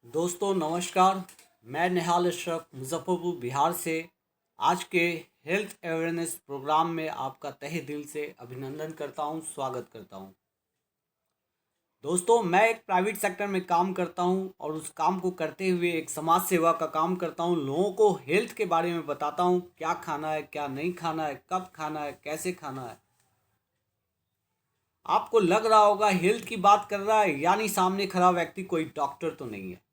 दोस्तों नमस्कार। मैं निहाल अशरफ मुजफ्फरपुर बिहार से आज के हेल्थ अवेयरनेस प्रोग्राम में आपका तहे दिल से अभिनंदन करता हूं, स्वागत करता हूं। दोस्तों मैं एक प्राइवेट सेक्टर में काम करता हूं और उस काम को करते हुए एक समाज सेवा का काम करता हूं। लोगों को हेल्थ के बारे में बताता हूं, क्या खाना है, क्या नहीं खाना है, कब खाना है, कैसे खाना है। आपको लग रहा होगा हेल्थ की बात कर रहा है यानी सामने खड़ा व्यक्ति कोई डॉक्टर तो नहीं है।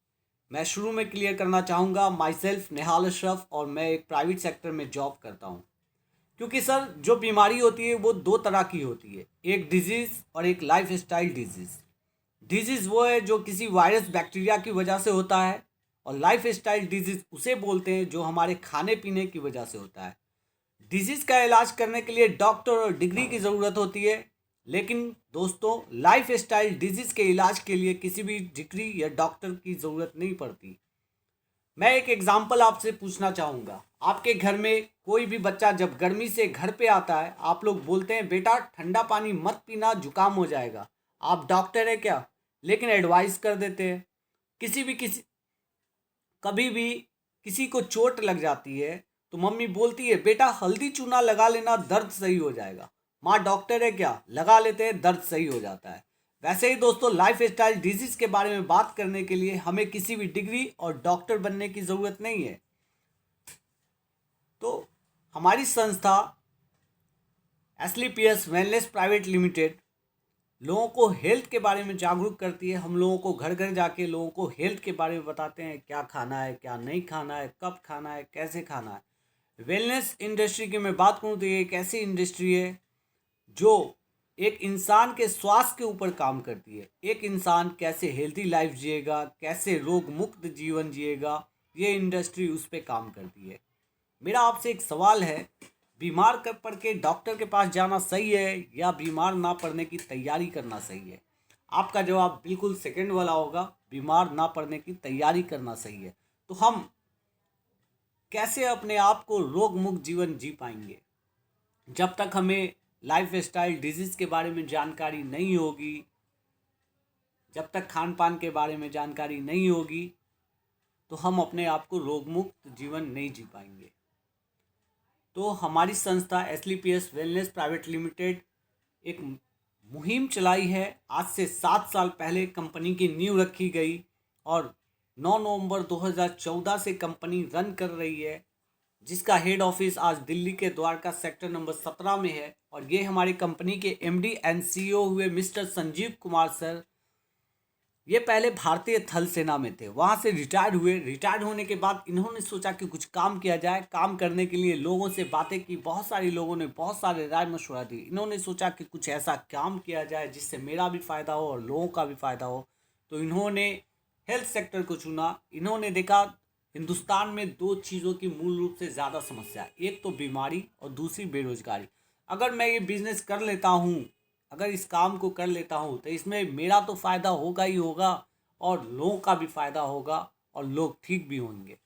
मैं शुरू में क्लियर करना चाहूँगा, माई सेल्फ निहाल अशरफ और मैं एक प्राइवेट सेक्टर में जॉब करता हूँ। क्योंकि सर जो बीमारी होती है वो दो तरह की होती है, एक डिजीज़ और एक लाइफ स्टाइल डिजीज़। डिजीज़ वो है जो किसी वायरस बैक्टीरिया की वजह से होता है और लाइफ स्टाइल डिजीज़ उसे बोलते हैं जो हमारे खाने पीने की वजह से होता है। डिजीज़ का इलाज करने के लिए डॉक्टर और डिग्री की ज़रूरत होती है, लेकिन दोस्तों लाइफ स्टाइल डिजीज़ के इलाज के लिए किसी भी डिग्री या डॉक्टर की ज़रूरत नहीं पड़ती। मैं एक एग्जाम्पल आपसे पूछना चाहूँगा। आपके घर में कोई भी बच्चा जब गर्मी से घर पे आता है, आप लोग बोलते हैं बेटा ठंडा पानी मत पीना, जुकाम हो जाएगा। आप डॉक्टर है क्या? लेकिन एडवाइस कर देते हैं। किसी कभी भी किसी को चोट लग जाती है तो मम्मी बोलती है बेटा हल्दी चूना लगा लेना, दर्द सही हो जाएगा। माँ डॉक्टर है क्या? लगा लेते हैं, दर्द सही हो जाता है। वैसे ही दोस्तों लाइफ स्टाइल डिजीज के बारे में बात करने के लिए हमें किसी भी डिग्री और डॉक्टर बनने की ज़रूरत नहीं है। तो हमारी संस्था एसलीपीएस वेलनेस प्राइवेट लिमिटेड लोगों को हेल्थ के बारे में जागरूक करती है। हम लोगों को घर घर जाके लोगों को हेल्थ के बारे में बताते हैं, क्या खाना है, क्या नहीं खाना है, कब खाना है, कैसे खाना है। वेलनेस इंडस्ट्री की मैं बात करूँ तो ये एक ऐसी इंडस्ट्री है जो एक इंसान के स्वास्थ्य के ऊपर काम करती है। एक इंसान कैसे हेल्थी लाइफ जिएगा, कैसे रोग मुक्त जीवन जिएगा, ये इंडस्ट्री उस पर काम करती है। मेरा आपसे एक सवाल है, बीमार कर पड़ के डॉक्टर के पास जाना सही है या बीमार ना पड़ने की तैयारी करना सही है? आपका जवाब बिल्कुल सेकंड वाला होगा, बीमार ना पड़ने की तैयारी करना सही है। तो हम कैसे अपने आप को रोग मुक्त जीवन जी पाएंगे? जब तक हमें लाइफ स्टाइल डिजीज़ के बारे में जानकारी नहीं होगी, जब तक खान पान के बारे में जानकारी नहीं होगी, तो हम अपने आप को रोग मुक्त जीवन नहीं जी पाएंगे। तो हमारी संस्था एसलीपीएस वेलनेस प्राइवेट लिमिटेड एक मुहिम चलाई है। आज से 7 साल पहले कंपनी की नींव रखी गई और 9 नवंबर 2014 से कंपनी रन कर रही है, जिसका हेड ऑफिस आज दिल्ली के द्वारका सेक्टर नंबर 17 में है। और ये हमारी कंपनी के एमडी एंड सीईओ हुए मिस्टर संजीव कुमार सर। ये पहले भारतीय थल सेना में थे, वहाँ से रिटायर्ड हुए। रिटायर्ड होने के बाद इन्होंने सोचा कि कुछ काम किया जाए। काम करने के लिए लोगों से बातें की, बहुत सारे लोगों ने बहुत सारे राय मशवरा दी। इन्होंने सोचा कि कुछ ऐसा काम किया जाए जिससे मेरा भी फ़ायदा हो और लोगों का भी फ़ायदा हो। तो इन्होंने हेल्थ सेक्टर को चुना। इन्होंने देखा हिंदुस्तान में दो चीज़ों की मूल रूप से ज़्यादा समस्या है, एक तो बीमारी और दूसरी बेरोजगारी। अगर मैं ये बिज़नेस कर लेता हूँ, अगर इस काम को कर लेता हूँ तो इसमें मेरा तो फ़ायदा होगा ही होगा और लोगों का भी फ़ायदा होगा और लोग ठीक भी होंगे।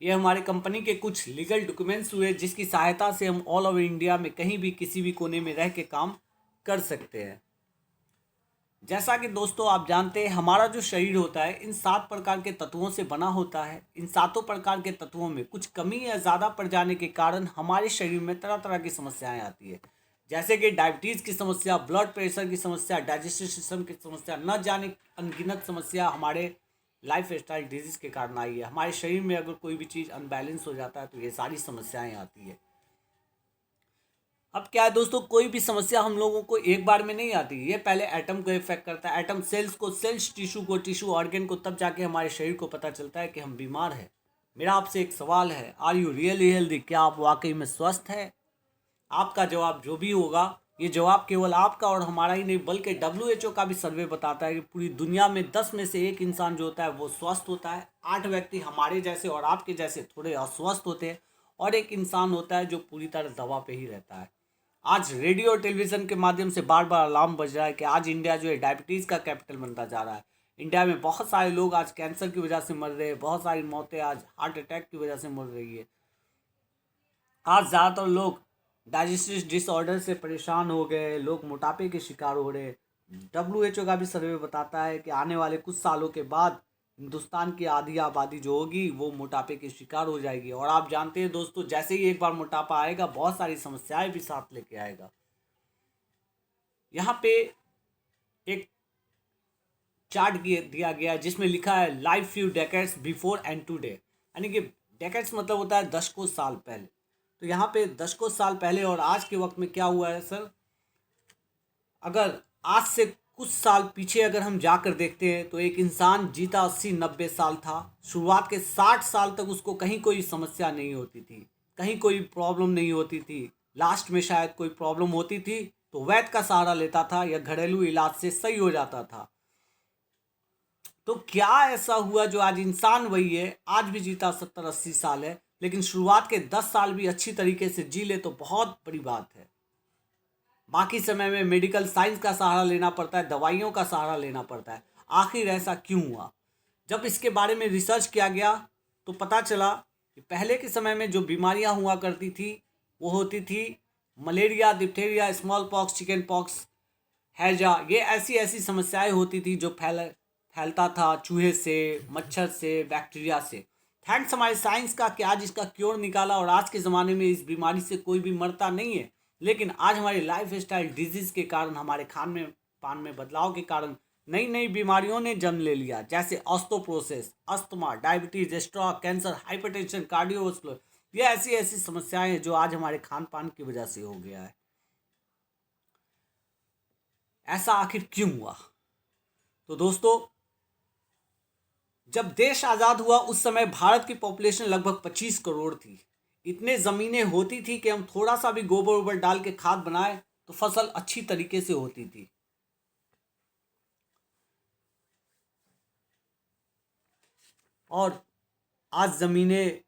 ये हमारे कंपनी के कुछ लीगल डॉक्यूमेंट्स हुए जिसकी सहायता से हम ऑल ओवर इंडिया में कहीं भी किसी भी कोने में रह के काम कर सकते हैं। जैसा कि दोस्तों आप जानते हैं, हमारा जो शरीर होता है इन 7 प्रकार के तत्वों से बना होता है। इन सातों प्रकार के तत्वों में कुछ कमी या ज़्यादा पड़ जाने के कारण हमारे शरीर में तरह तरह की समस्याएं आती है, जैसे कि डायबिटीज़ की समस्या, ब्लड प्रेशर की समस्या, डाइजेस्टिव सिस्टम की समस्या, न जाने अनगिनत समस्या हमारे लाइफ स्टाइल डिजीज़ के कारण आई है। हमारे शरीर में अगर कोई भी चीज़ अनबैलेंस हो जाता है तो ये सारी समस्याएँ आती है। अब क्या है दोस्तों, कोई भी समस्या हम लोगों को एक बार में नहीं आती। ये पहले एटम को इफेक्ट करता है, एटम सेल्स को, सेल्स टिश्यू को, टिश्यू ऑर्गन को, तब जाके हमारे शरीर को पता चलता है कि हम बीमार हैं। मेरा आपसे एक सवाल है, आर यू रियली हेल्दी? क्या आप वाकई में स्वस्थ हैं? आपका जवाब जो भी होगा, ये जवाब केवल आपका और हमारा ही नहीं बल्कि WHO का भी सर्वे बताता है कि पूरी दुनिया में 10 में से 1 इंसान जो होता है वो स्वस्थ होता है। 8 व्यक्ति हमारे जैसे और आपके जैसे थोड़े अस्वस्थ होते हैं और एक इंसान होता है जो पूरी तरह दवा पे ही रहता है। आज रेडियो और टेलीविज़न के माध्यम से बार बार अलार्म बज रहा है कि आज इंडिया जो है डायबिटीज़ का कैपिटल बनता जा रहा है। इंडिया में बहुत सारे लोग आज कैंसर की वजह से मर रहे हैं, बहुत सारी मौतें आज हार्ट अटैक की वजह से मर रही है। आज ज़्यादातर लोग डाइजेस्टिव डिसऑर्डर से परेशान हो गए, लोग मोटापे के शिकार हो रहे हैं। WHO का भी सर्वे बताता है कि आने वाले कुछ सालों के बाद हिंदुस्तान की आधी आबादी जो होगी वो मोटापे की शिकार हो जाएगी। और आप जानते हैं दोस्तों, जैसे ही एक बार मोटापा आएगा बहुत सारी समस्याएं भी साथ लेके आएगा। यहाँ पे एक चार्ट दिया गया है जिसमें लिखा है life few decades before and today, यानी कि डेकेड्स मतलब होता है दशकों साल पहले। तो यहाँ पे दशकों साल पहले और आज के वक्त में क्या हुआ है सर, अगर आज से कुछ साल पीछे अगर हम जाकर देखते हैं तो एक इंसान जीता 80-90 साल था। शुरुआत के 60 साल तक उसको कहीं कोई समस्या नहीं होती थी, कहीं कोई प्रॉब्लम नहीं होती थी। लास्ट में शायद कोई प्रॉब्लम होती थी तो वैद्य का सहारा लेता था या घरेलू इलाज से सही हो जाता था। तो क्या ऐसा हुआ जो आज इंसान वही है, आज भी जीता 70-80 साल है, लेकिन शुरुआत के 10 साल भी अच्छी तरीके से जी ले तो बहुत बड़ी बात है। बाकी समय में मेडिकल साइंस का सहारा लेना पड़ता है, दवाइयों का सहारा लेना पड़ता है। आखिर ऐसा क्यों हुआ? जब इसके बारे में रिसर्च किया गया तो पता चला कि पहले के समय में जो बीमारियां हुआ करती थी वो होती थी malaria, diphtheria, small pox, chicken pox, हैजा। ये ऐसी ऐसी समस्याएं होती थी जो फैलता था चूहे से, मच्छर से, बैक्टीरिया से। थैंक्स हमारे साइंस का कि आज इसका क्योर निकाला और आज के ज़माने में इस बीमारी से कोई भी मरता नहीं है। लेकिन आज हमारे लाइफ स्टाइल डिजीज़ के कारण, हमारे खान में पान में बदलाव के कारण नई नई बीमारियों ने जन्म ले लिया, जैसे osteoporosis, asthma, diabetes, stroke, cancer, hypertension, cardiovascular. ये ऐसी ऐसी समस्याएं हैं जो आज हमारे खान पान की वजह से हो गया है। ऐसा आखिर क्यों हुआ? तो दोस्तों, जब देश आज़ाद हुआ उस समय भारत की पॉपुलेशन लगभग 25 करोड़ थी। इतने ज़मीनें होती थी कि हम थोड़ा सा भी गोबर वोबर डाल के खाद बनाए तो फसल अच्छी तरीके से होती थी। और आज ज़मीनें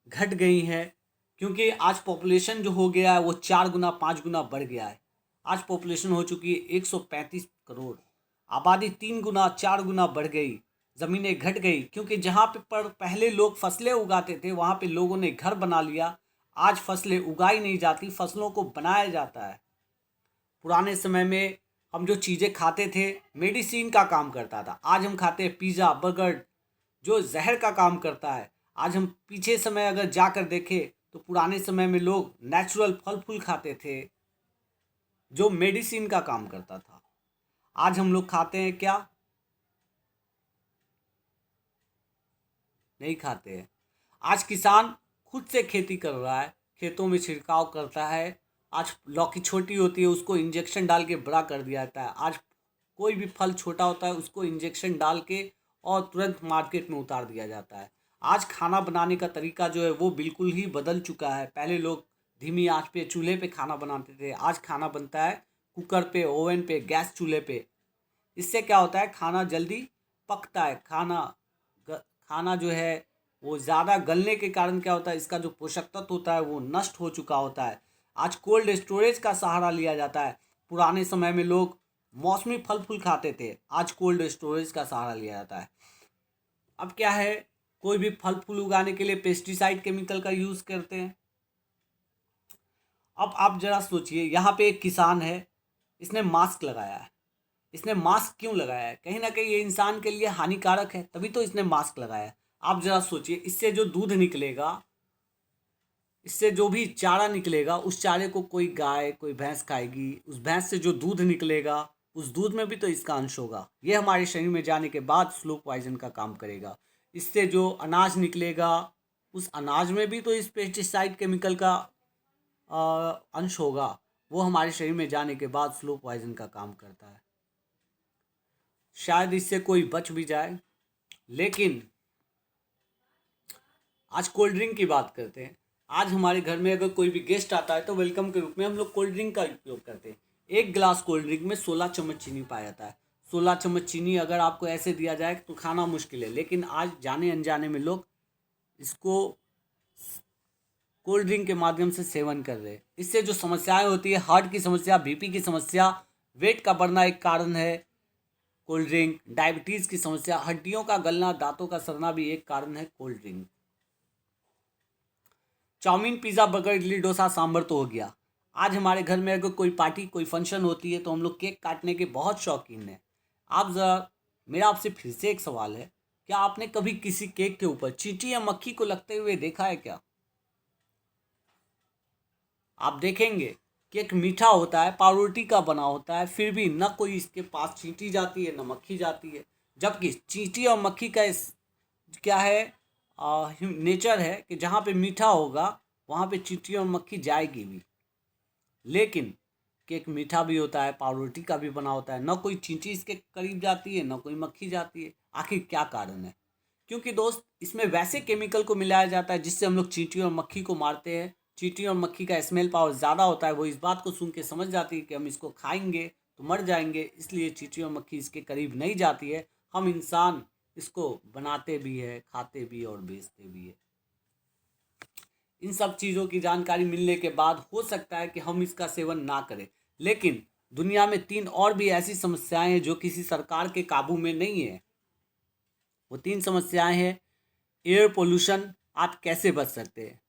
घट गई हैं क्योंकि आज पॉपुलेशन जो हो गया है वो 4 गुना 5 गुना बढ़ गया है। आज पॉपुलेशन हो चुकी है 135 करोड़, आबादी 3 गुना 4 गुना बढ़ गई, ज़मीनें घट गई क्योंकि जहाँ पे पर पहले लोग फसलें उगाते थे वहाँ पे लोगों ने घर बना लिया। आज फसलें उगाई नहीं जाती, फसलों को बनाया जाता है। पुराने समय में हम जो चीज़ें खाते थे मेडिसिन का काम करता था, आज हम खाते हैं पिज़्ज़ा, बर्गर, जो जहर का काम करता है। आज हम पीछे समय अगर जाकर देखें तो पुराने समय में लोग नेचुरल फल फूल खाते थे जो मेडिसिन का काम करता था। आज हम लोग खाते हैं क्या? नहीं खाते हैं। आज किसान खुद से खेती कर रहा है, खेतों में छिड़काव करता है। आज लौकी छोटी होती है उसको इंजेक्शन डाल के बड़ा कर दिया जाता है। आज कोई भी फल छोटा होता है उसको इंजेक्शन डाल के और तुरंत मार्केट में उतार दिया जाता है। आज खाना बनाने का तरीका जो है वो बिल्कुल ही बदल चुका है। पहले लोग धीमी आंच पे चूल्हे पे खाना बनाते थे, आज खाना बनता है कुकर पे, ओवन पे, गैस चूल्हे पे। इससे क्या होता है, खाना जल्दी पकता है। खाना जो है वो ज़्यादा गलने के कारण क्या होता है, इसका जो पोषक तत्व होता है वो नष्ट हो चुका होता है। आज कोल्ड स्टोरेज का सहारा लिया जाता है। पुराने समय में लोग मौसमी फल फूल खाते थे, आज कोल्ड स्टोरेज का सहारा लिया जाता है। अब क्या है, कोई भी फल फूल उगाने के लिए पेस्टिसाइड केमिकल का यूज़ करते हैं। अब आप ज़रा सोचिए, यहाँ पे एक किसान है, इसने मास्क लगाया है। इसने मास्क क्यों लगाया है? कहीं ना कहीं ये इंसान के लिए हानिकारक है, तभी तो इसने मास्क लगाया है। आप ज़रा सोचिए, इससे जो दूध निकलेगा, इससे जो भी चारा निकलेगा, उस चारे को कोई गाय, कोई भैंस खाएगी। उस भैंस से जो दूध निकलेगा, उस दूध में भी तो इसका अंश होगा। ये हमारे शरीर में जाने के बाद स्लो पॉइजन का काम करेगा। इससे जो अनाज निकलेगा, उस अनाज में भी तो इस पेस्टिसाइड केमिकल का अंश होगा। वो हमारे शरीर में जाने के बाद स्लो पॉइजन का काम करता है। शायद इससे कोई बच भी जाए। लेकिन आज कोल्ड ड्रिंक की बात करते हैं। आज हमारे घर में अगर कोई भी गेस्ट आता है तो वेलकम के रूप में हम लोग कोल्ड ड्रिंक का उपयोग करते हैं। एक गिलास कोल्ड ड्रिंक में 16 चम्मच चीनी पाया जाता है। 16 चम्मच चीनी अगर आपको ऐसे दिया जाए तो खाना मुश्किल है, लेकिन आज जाने अनजाने में लोग इसको कोल्ड ड्रिंक के माध्यम से सेवन कर रहे हैं। इससे जो समस्याएं होती है, हार्ट की समस्या, बीपी की समस्या, वेट का बढ़ना एक कारण है कोल्ड ड्रिंक, डायबिटीज़ की समस्या, हड्डियों का गलना, दांतों का सड़ना भी एक कारण है cold drink. Chowmein, pizza, burger, idli, dosa, sambar तो हो गया। आज हमारे घर में अगर कोई पार्टी कोई फंक्शन होती है तो हम लोग केक काटने के बहुत शौकीन हैं। आप ज़रा, मेरा आपसे फिर से एक सवाल है, क्या आपने कभी किसी केक के ऊपर चींटी या मक्खी को लगते हुए देखा है क्या? आप देखेंगे केक मीठा होता है, पाउरुटी का बना होता है, फिर भी न कोई इसके पास चींटी जाती है न मक्खी जाती है। जबकि चींटी और मक्खी का क्या है, नेचर है कि जहाँ पे मीठा होगा वहाँ पे चींटी और मक्खी जाएगी भी। लेकिन केक मीठा भी होता है, पाउरुटी का भी बना होता है, न कोई चींटी इसके करीब जाती है न कोई मक्खी जाती है। आखिर क्या कारण है? क्योंकि दोस्त, इसमें वैसे केमिकल को मिलाया जाता है जिससे हम लोग चींटी और मक्खी को मारते हैं। चींटी और मक्खी का स्मेल पावर ज़्यादा होता है, वो इस बात को सुन के समझ जाती है कि हम इसको खाएंगे तो मर जाएंगे, इसलिए चींटी और मक्खी इसके करीब नहीं जाती है। हम इंसान इसको बनाते भी है, खाते भी और बेचते भी है। इन सब चीज़ों की जानकारी मिलने के बाद हो सकता है कि हम इसका सेवन ना करें। लेकिन दुनिया में 3 और भी ऐसी समस्याएं हैं जो किसी सरकार के काबू में नहीं है। वो 3 समस्याएं हैं। एयर पोल्यूशन, आप कैसे बच सकते हैं?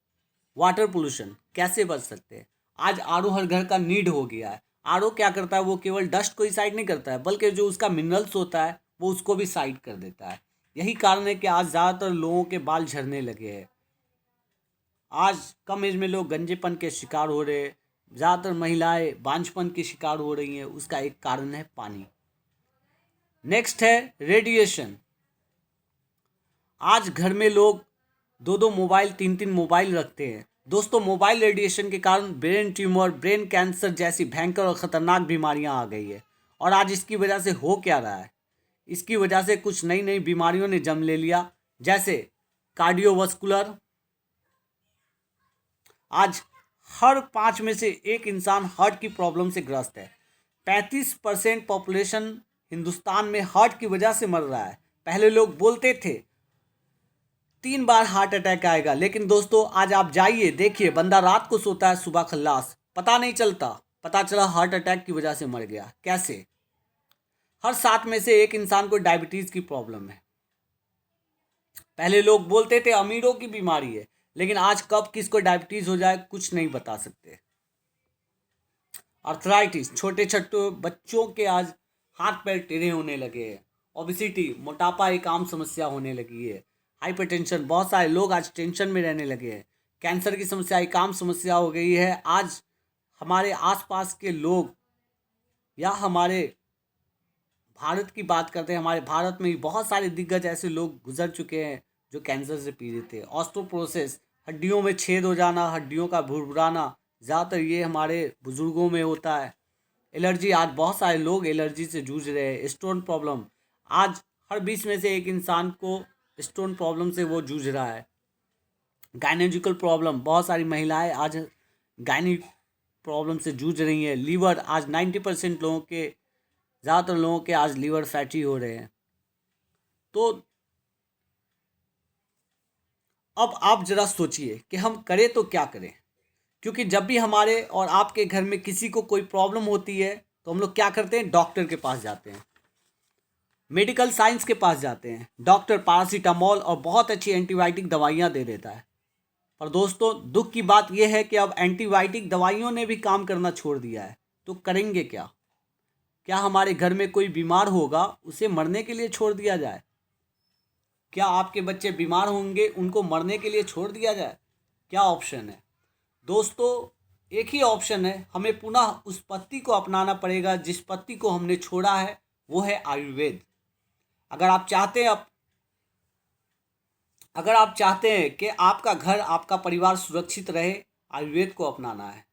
वाटर पोल्यूशन, कैसे बच सकते हैं? आज आरओ हर घर का नीड हो गया है। आरओ क्या करता है, वो केवल डस्ट को ही साइड नहीं करता है बल्कि जो उसका मिनरल्स होता है वो उसको भी साइड कर देता है। यही कारण है कि आज ज़्यादातर लोगों के बाल झड़ने लगे हैं। आज कम एज में लोग गंजेपन के शिकार हो रहे हैं, ज़्यादातर महिलाएं बांझपन की शिकार हो रही हैं। उसका एक कारण है पानी। नेक्स्ट है रेडिएशन। आज घर में लोग 2-2 मोबाइल 3-3 मोबाइल रखते हैं। दोस्तों, मोबाइल रेडिएशन के कारण ब्रेन ट्यूमर, ब्रेन कैंसर जैसी भयंकर और ख़तरनाक बीमारियां आ गई है। और आज इसकी वजह से हो क्या रहा है? इसकी वजह से कुछ नई नई बीमारियों ने जन्म ले लिया, जैसे कार्डियोवास्कुलर। आज हर 5 में से एक इंसान हार्ट की प्रॉब्लम से ग्रस्त है। 35% पॉपुलेशन हिंदुस्तान में हार्ट की वजह से मर रहा है। पहले लोग बोलते थे 3 बार हार्ट अटैक आएगा, लेकिन दोस्तों आज आप जाइए देखिए, बंदा रात को सोता है सुबह खल्लास, पता नहीं चलता, पता चला हार्ट अटैक की वजह से मर गया। कैसे? हर 7 में से एक इंसान को डायबिटीज़ की प्रॉब्लम है। पहले लोग बोलते थे अमीरों की बीमारी है, लेकिन आज कब किसको डायबिटीज़ हो जाए कुछ नहीं बता सकते। अर्थराइटिस, छोटे छोटे बच्चों के आज हाथ पैर टेढ़े होने लगे हैं। ओबेसिटी, मोटापा एक आम समस्या होने लगी है। हाइपरटेंशन, बहुत सारे लोग आज टेंशन में रहने लगे हैं। कैंसर की समस्या एक आम समस्या हो गई है। आज हमारे आसपास के लोग या हमारे भारत की बात करते हैं, हमारे भारत में ही बहुत सारे दिग्गज ऐसे लोग गुजर चुके हैं जो कैंसर से पीड़ित थे। ऑस्टियोपोरोसिस, हड्डियों में छेद हो जाना, हड्डियों का भुरभुराना, ज़्यादातर ये हमारे बुज़ुर्गों में होता है। एलर्जी, आज बहुत सारे लोग एलर्जी से जूझ रहे हैं। स्टोन प्रॉब्लम, आज हर 20 में से एक इंसान को स्टोन प्रॉब्लम से वो जूझ रहा है। गायनेजिकल प्रॉब्लम, बहुत सारी महिलाएं आज गायनी प्रॉब्लम से जूझ रही हैं। लीवर, आज 90% लोगों के, ज़्यादातर लोगों के आज लीवर फैटी हो रहे हैं। तो अब आप ज़रा सोचिए कि हम करें तो क्या करें, क्योंकि जब भी हमारे और आपके घर में किसी को कोई प्रॉब्लम होती है तो हम लोग क्या करते हैं, डॉक्टर के पास जाते हैं, मेडिकल साइंस के पास जाते हैं। डॉक्टर पैरासीटामोल और बहुत अच्छी एंटीबायोटिक दवाइयाँ दे देता है। पर दोस्तों, दुख की बात यह है कि अब एंटीबायोटिक दवाइयों ने भी काम करना छोड़ दिया है। तो करेंगे क्या? क्या हमारे घर में कोई बीमार होगा उसे मरने के लिए छोड़ दिया जाए? क्या आपके बच्चे बीमार होंगे उनको मरने के लिए छोड़ दिया जाए? क्या ऑप्शन है? दोस्तों, एक ही ऑप्शन है, हमें पुनः उस पत्ती को अपनाना पड़ेगा जिस पत्ती को हमने छोड़ा है, वो है आयुर्वेद। अगर आप चाहते हैं कि आपका घर, आपका परिवार सुरक्षित रहे, आयुर्वेद को अपनाना है।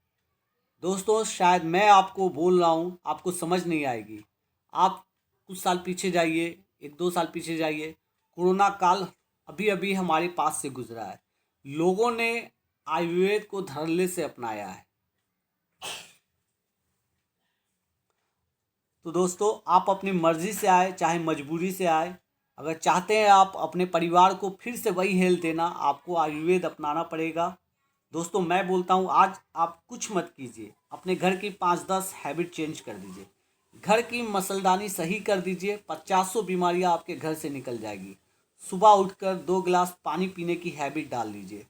दोस्तों, शायद मैं आपको बोल रहा हूँ, आपको समझ नहीं आएगी। आप कुछ साल पीछे जाइए, 1-2 साल पीछे जाइए, कोरोना काल अभी अभी हमारे पास से गुजरा है। लोगों ने आयुर्वेद को धड़ल्ले से अपनाया है। तो दोस्तों, आप अपनी मर्जी से आए चाहे मजबूरी से आए, अगर चाहते हैं आप अपने परिवार को फिर से वही हेल्थ देना, आपको आयुर्वेद अपनाना पड़ेगा। दोस्तों, मैं बोलता हूँ आज आप कुछ मत कीजिए, अपने घर की 5-10 हैबिट चेंज कर दीजिए। घर की मसलदानी सही कर दीजिए, 50 बीमारियाँ आपके घर से निकल जाएगी। सुबह उठकर 2 गिलास पानी पीने की हैबिट डाल लीजिए।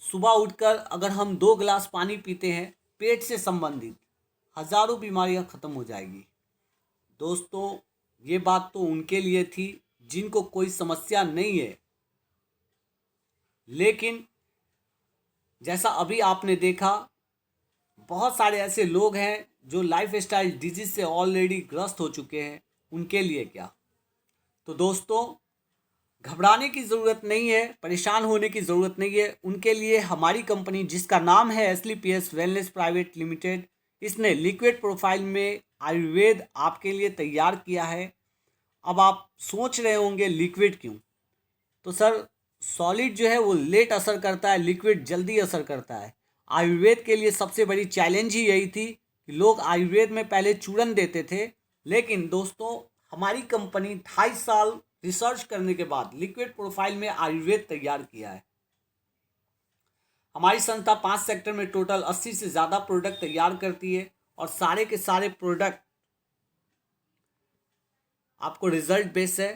सुबह उठकर अगर हम 2 गिलास पानी पीते हैं पेट से संबंधित हजारों बीमारियां खत्म हो जाएगी। दोस्तों, ये बात तो उनके लिए थी जिनको कोई समस्या नहीं है, लेकिन जैसा अभी आपने देखा, बहुत सारे ऐसे लोग हैं जो लाइफ स्टाइल डिजीज से ऑलरेडी ग्रस्त हो चुके हैं। उनके लिए क्या? तो दोस्तों, घबराने की ज़रूरत नहीं है, परेशान होने की ज़रूरत नहीं है। उनके लिए हमारी कंपनी, जिसका नाम है एसलीपीएस वेलनेस प्राइवेट लिमिटेड, इसने लिक्विड प्रोफाइल में आयुर्वेद आपके लिए तैयार किया है। अब आप सोच रहे होंगे लिक्विड क्यों? तो सर, सॉलिड जो है वो लेट असर करता है, लिक्विड जल्दी असर करता है। आयुर्वेद के लिए सबसे बड़ी चैलेंज ही यही थी कि लोग आयुर्वेद में पहले चूर्ण देते थे, लेकिन दोस्तों हमारी कंपनी 2.5 साल रिसर्च करने के बाद लिक्विड प्रोफाइल में आयुर्वेद तैयार किया है। हमारी संस्था 5 सेक्टर में टोटल 80 से ज़्यादा प्रोडक्ट तैयार करती है और सारे के सारे प्रोडक्ट आपको रिजल्ट बेस्ड है।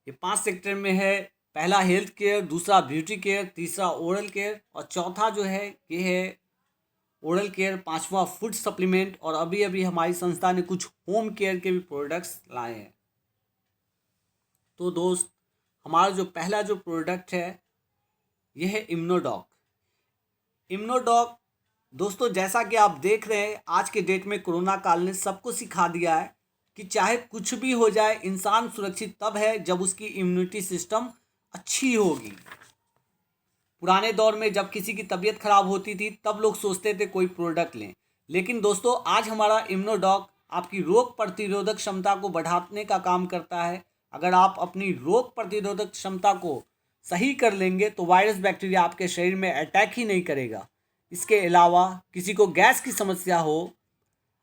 ये 5 सेक्टर में है। पहला हेल्थ केयर, दूसरा ब्यूटी केयर, तीसरा ओरल केयर और चौथा जो है ये है ओरल केयर, पांचवा फूड सप्लीमेंट और अभी अभी हमारी संस्था ने कुछ होम केयर के भी प्रोडक्ट्स लाए हैं। तो दोस्त, हमारा जो पहला जो प्रोडक्ट है ये है इम्यूनोडॉक। इम्यूनोडॉक दोस्तों, जैसा कि आप देख रहे हैं, आज के डेट में कोरोना काल ने सबको सिखा दिया है कि चाहे कुछ भी हो जाए, इंसान सुरक्षित तब है जब उसकी इम्यूनिटी सिस्टम अच्छी होगी। पुराने दौर में जब किसी की तबीयत खराब होती थी तब लोग सोचते थे कोई प्रोडक्ट लें, लेकिन दोस्तों आज हमारा इम्यूनोडॉक आपकी रोग प्रतिरोधक क्षमता को बढ़ाने का काम करता है। अगर आप अपनी रोग प्रतिरोधक क्षमता को सही कर लेंगे तो वायरस बैक्टीरिया आपके शरीर में अटैक ही नहीं करेगा। इसके अलावा किसी को गैस की समस्या हो,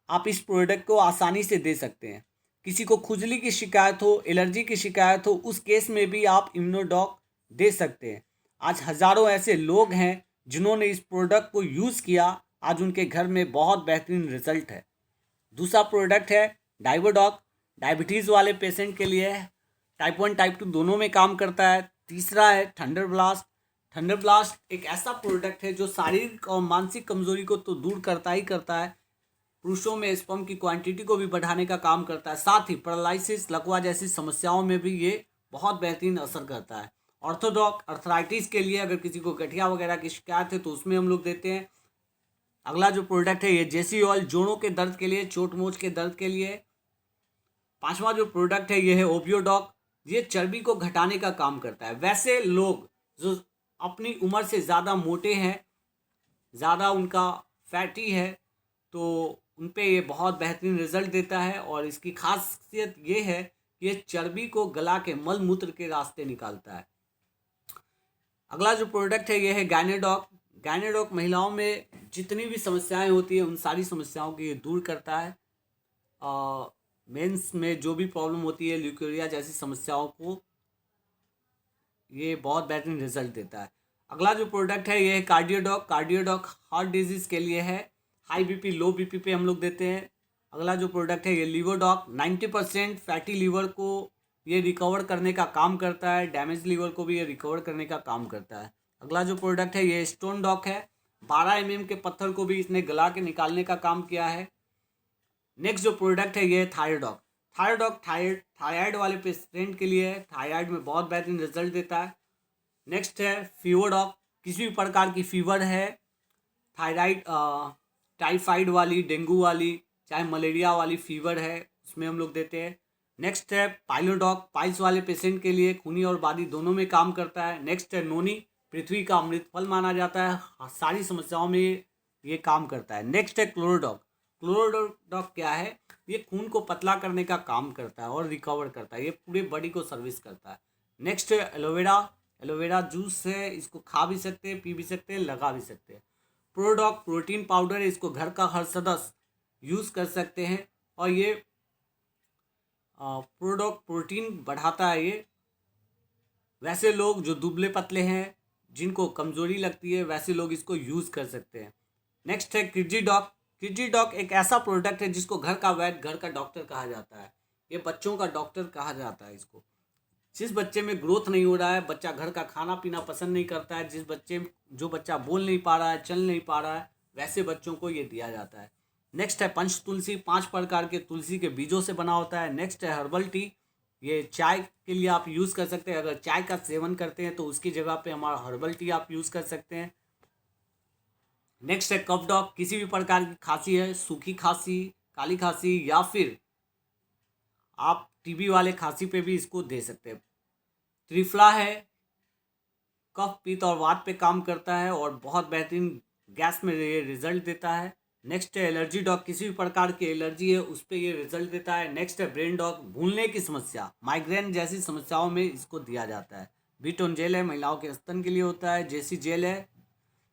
आप इस प्रोडक्ट को आसानी से दे सकते हैं। किसी को खुजली की शिकायत हो, एलर्जी की शिकायत हो, उस केस में भी आप इम्यूनोडॉक दे सकते हैं। आज हज़ारों ऐसे लोग हैं जिन्होंने इस प्रोडक्ट को यूज़ किया, आज उनके घर में बहुत बेहतरीन रिजल्ट है। दूसरा प्रोडक्ट है डाइवोडॉक, डायबिटीज़ वाले पेशेंट के लिए है। टाइप 1 टाइप 2 दोनों में काम करता है। तीसरा है थंडर ब्लास्ट। थंडर ब्लास्ट एक ऐसा प्रोडक्ट है जो शारीरिक और मानसिक कमजोरी को तो दूर करता ही करता है, पुरुषों में स्पर्म की क्वांटिटी को भी बढ़ाने का काम करता है। साथ ही पैरालिसिस, लकवा जैसी समस्याओं में भी ये बहुत बेहतरीन असर करता है। ऑर्थोडॉक अर्थराइटिस के लिए, अगर किसी को गठिया वगैरह की शिकायत है तो उसमें हम लोग देते हैं। अगला जो प्रोडक्ट है ये जेसी ऑयल, जोड़ों के दर्द के लिए, चोट मोच के दर्द के लिए। पांचवा जो प्रोडक्ट है ये है ओबियोडॉक, ये चर्बी को घटाने का काम करता है। वैसे लोग जो अपनी उम्र से ज़्यादा मोटे हैं, ज़्यादा उनका फैटी है, तो उन पे ये बहुत बेहतरीन रिजल्ट देता है और इसकी खासियत ये है कि ये चर्बी को गला के मल मूत्र के रास्ते निकालता है। अगला जो प्रोडक्ट है ये है गायनेडॉक। गायनेडॉक महिलाओं में जितनी भी समस्याएं होती है उन सारी समस्याओं को ये दूर करता है। मेंस में जो भी प्रॉब्लम होती है, ल्यूकेरिया जैसी समस्याओं को ये बहुत बेहतरीन रिजल्ट देता है। अगला जो प्रोडक्ट है ये है कार्डियोडॉक। कार्डियोडॉक हार्ट डिजीज़ के लिए है, हाई बीपी, लो बीपी पे हम लोग देते हैं। अगला जो प्रोडक्ट है ये लीवरडॉक, 90% फैटी लीवर को ये रिकवर करने का काम करता है, डैमेज लीवर को भी ये रिकवर करने का काम करता है। अगला जो प्रोडक्ट है ये स्टोन डॉक है, 12 mm के पत्थर को भी इसने गला के निकालने का काम किया है। नेक्स्ट जो प्रोडक्ट है ये है थायरॉयडॉक। थायरॉयडॉक थायराइड वाले पेशेंट के लिए है, थायराइड में बहुत बेहतरीन रिजल्ट देता है। नेक्स्ट है फीवरडॉक, किसी भी प्रकार की फीवर है, थायराइड, टाइफाइड वाली, डेंगू वाली, चाहे मलेरिया वाली फीवर है, उसमें हम लोग देते हैं। नेक्स्ट है पाइलोडॉक, पाइल्स वाले पेशेंट के लिए, खूनी और बादी दोनों में काम करता है। नेक्स्ट है नोनी, पृथ्वी का अमृत फल माना जाता है, सारी समस्याओं में ये काम करता है। नेक्स्ट है क्लोरोडॉक। क्लोरोडॉक क्या है? ये खून को पतला करने का काम करता है और रिकवर करता है, ये पूरे बॉडी को सर्विस करता है। नेक्स्ट है एलोवेरा। एलोवेरा जूस है, इसको खा भी सकते हैं, पी भी सकते हैं, लगा भी सकते हैं। प्रोडॉक प्रोटीन पाउडर है, इसको घर का हर सदस्य यूज़ कर सकते हैं और ये प्रोडॉक प्रोटीन बढ़ाता है। ये वैसे लोग जो दुबले पतले हैं, जिनको कमजोरी लगती है, वैसे लोग इसको यूज़ कर सकते हैं। नेक्स्ट है किडजीडॉक। किडजीडॉक एक ऐसा प्रोडक्ट है जिसको घर का वैद्य, घर का डॉक्टर कहा जाता है। ये बच्चों का डॉक्टर कहा जाता है इसको। जिस बच्चे में ग्रोथ नहीं हो रहा है, बच्चा घर का खाना पीना पसंद नहीं करता है, जो बच्चा बोल नहीं पा रहा है, चल नहीं पा रहा है, वैसे बच्चों को ये दिया जाता है। नेक्स्ट है पंच तुलसी, 5 प्रकार के तुलसी के बीजों से बना होता है। नेक्स्ट है हर्बल टी, ये चाय के लिए आप यूज़ कर सकते हैं। अगर चाय का सेवन करते हैं तो उसकी जगह पे हमारा हर्बल टी आप यूज़ कर सकते हैं। नेक्स्ट है कफ डॉग, किसी भी प्रकार की खांसी है, सूखी खांसी, काली खांसी, या फिर आप टीबी वाले खांसी पे भी इसको दे सकते हैं। त्रिफला है, कफ पित्त और वात पे काम करता है और बहुत बेहतरीन गैस में ये रिजल्ट देता है। नेक्स्ट है एलर्जी डॉग, किसी भी प्रकार की एलर्जी है उस पर ये रिजल्ट देता है। नेक्स्ट है ब्रेन डॉग, भूलने की समस्या, माइग्रेन जैसी समस्याओं में इसको दिया जाता है। बीटोन जेल है, महिलाओं के स्तन के लिए होता है। जेसी जेल है,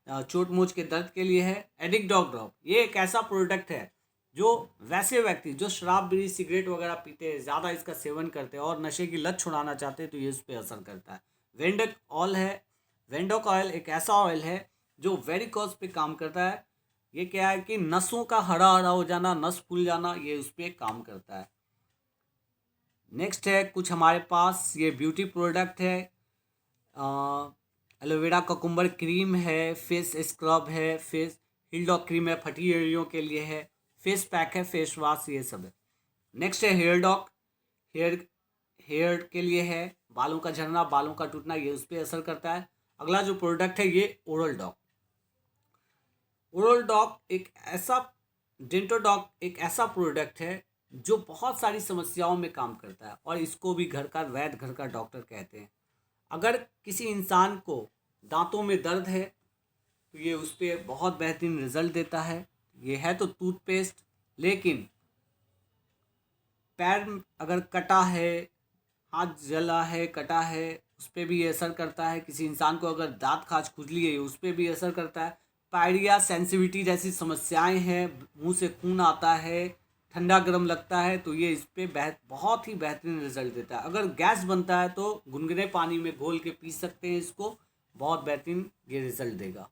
चोट मोच के दर्द के लिए है। एडिक्ट डॉग ड्रॉप, ये एक ऐसा प्रोडक्ट है जो वैसे व्यक्ति जो शराब बीड़ी सिगरेट वगैरह पीते हैं, ज़्यादा इसका सेवन करते हैं और नशे की लत छुड़ाना चाहते हैं तो ये उस पर असर करता है। वेंडक ऑयल है, वेंडोक ऑयल एक ऐसा ऑयल है जो वेरिकोज पे काम करता है। ये क्या है कि नसों का हरा हरा हो जाना, नस फूल जाना, ये उस पर काम करता है। नेक्स्ट है कुछ हमारे पास ये ब्यूटी प्रोडक्ट है, एलोवेरा ककुम्बर क्रीम है, फेस स्क्रब है, फेस हिल डॉग क्रीम है, फटी एड़ियों के लिए है, फेस पैक है, फेस वॉश, ये सब है। नेक्स्ट है हेयर डॉग, हेयर के लिए है, बालों का झड़ना, बालों का टूटना, ये उस पर असर करता है। अगला जो प्रोडक्ट है ये ओरल डॉग। ओरल डॉग एक ऐसा डेंटो डॉग एक ऐसा प्रोडक्ट है जो बहुत सारी समस्याओं में काम करता है और इसको भी घर का वैद्य, घर का डॉक्टर कहते हैं। अगर किसी इंसान को दांतों में दर्द है तो ये उस पर बहुत बेहतरीन रिजल्ट देता है। ये है तो टूथपेस्ट, लेकिन पैर अगर कटा है, हाथ जला है, कटा है, उस पर भी ये असर करता है। किसी इंसान को अगर दांत खाज खुजली है उस पर भी असर करता है। पायरिया सेंसिटिविटी जैसी समस्याएं हैं, मुंह से खून आता है, ठंडा गर्म लगता है, तो ये इस पर बहुत ही बेहतरीन रिजल्ट देता है। अगर गैस बनता है तो गुनगुने पानी में घोल के पी सकते हैं इसको, बहुत बेहतरीन ये रिजल्ट देगा।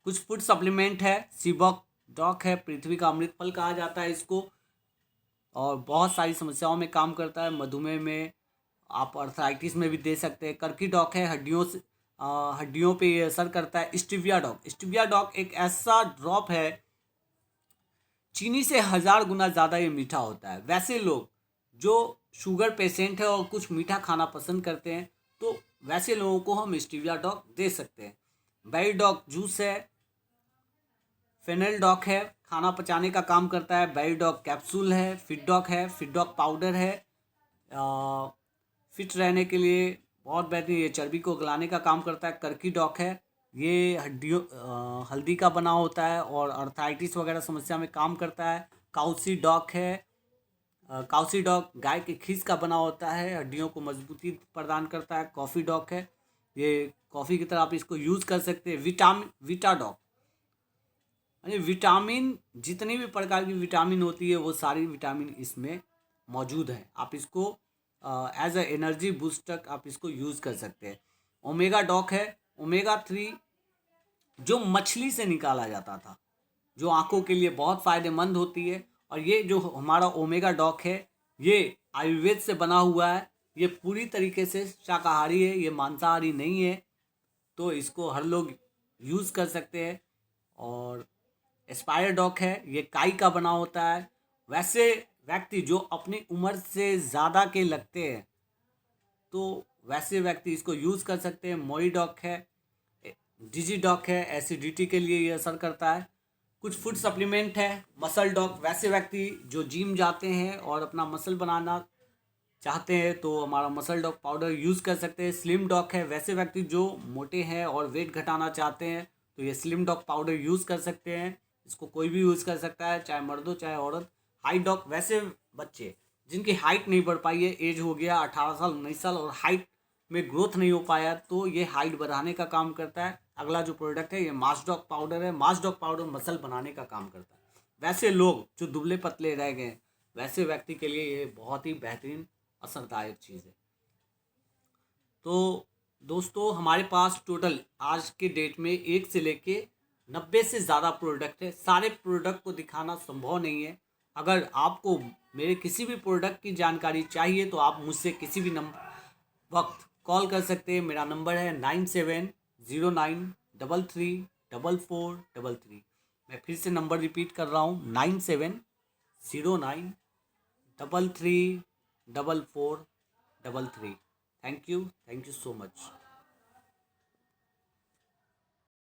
कुछ फूड सप्लीमेंट है, सीबॉक डॉक है, पृथ्वी का अमृत फल कहा जाता है इसको, और बहुत सारी समस्याओं में काम करता है। मधुमेह में, आप अर्थराइटिस में भी दे सकते हैं। कर्की डॉग है, हड्डियों पे ये असर करता है। स्टीविया डॉग, स्टीविया डॉग एक ऐसा ड्रॉप है, चीनी से 1000 गुना ज़्यादा ये मीठा होता है। वैसे लोग जो शुगर पेशेंट है और कुछ मीठा खाना पसंद करते हैं तो वैसे लोगों को हम स्टीविया डॉग दे सकते हैं। बेरी डॉग जूस है, फेनल डॉग है, खाना पचाने का काम करता है। बेरी डॉग कैप्सूल है, फिट डॉग है, फिट डॉग पाउडर है, फिट रहने के लिए बहुत बेहतरीन, ये चर्बी को गलाने का काम करता है। कर्की डॉग है, ये हल्दी का बना होता है और अर्थराइटिस वगैरह समस्या में काम करता है। काउसी डॉग है, काउसी डॉग गाय के खीस का बना होता है, हड्डियों को मजबूती प्रदान करता है। कॉफ़ी डॉग है, ये कॉफ़ी की तरह आप इसको यूज़ कर सकते हैं। वीटा डॉग, यानी विटामिन, जितनी भी प्रकार की विटामिन होती है वो सारी विटामिन इसमें मौजूद है। आप इसको एज ए एनर्जी बूस्टर आप इसको यूज़ कर सकते हैं। ओमेगा डॉग है, ओमेगा 3 जो मछली से निकाला जाता था, जो आँखों के लिए बहुत फ़ायदेमंद होती है। और ये जो हमारा ओमेगा डॉग है ये आयुर्वेद से बना हुआ है, ये पूरी तरीके से शाकाहारी है, ये मांसाहारी नहीं है, तो इसको हर लोग यूज़ कर सकते हैं। और एस्पायर डॉग है, ये काई का बना होता है। वैसे व्यक्ति जो अपनी उम्र से ज़्यादा के लगते हैं तो वैसे व्यक्ति इसको यूज़ कर सकते हैं। मोई डॉग है, डिजी डॉग है, एसिडिटी के लिए ये असर करता है। कुछ फूड सप्लीमेंट है, मसल डॉग, वैसे व्यक्ति जो जिम जाते हैं और अपना मसल बनाना चाहते हैं तो हमारा मसल डॉग पाउडर यूज़ कर सकते हैं। स्लिम डॉग है, वैसे व्यक्ति जो मोटे हैं और वेट घटाना चाहते हैं तो ये स्लिम डॉग पाउडर यूज़ कर सकते हैं। इसको कोई भी यूज़ कर सकता है, चाहे मर्द हो चाहे औरत। हाइट डॉग, वैसे बच्चे जिनकी हाइट नहीं बढ़ पाई है, एज हो गया 18 साल 19 साल और हाइट में ग्रोथ नहीं हो पाया, तो ये हाइट बढ़ाने का काम करता है। अगला जो प्रोडक्ट है ये मास डॉग पाउडर है, मास डॉग पाउडर मसल बनाने का काम करता है। वैसे लोग जो दुबले पतले रह गए, वैसे व्यक्ति के लिए ये बहुत ही बेहतरीन असरदायक चीज़ है। तो दोस्तों हमारे पास टोटल आज के डेट में 1 से लेके 90 से ज़्यादा प्रोडक्ट है। सारे प्रोडक्ट को दिखाना संभव नहीं है। अगर आपको मेरे किसी भी प्रोडक्ट की जानकारी चाहिए तो आप मुझसे किसी भी वक्त कॉल कर सकते हैं। मेरा नंबर है 97093333 9433। मैं फिर से नंबर रिपीट कर रहा हूँ, 9709334433। Thank you so much.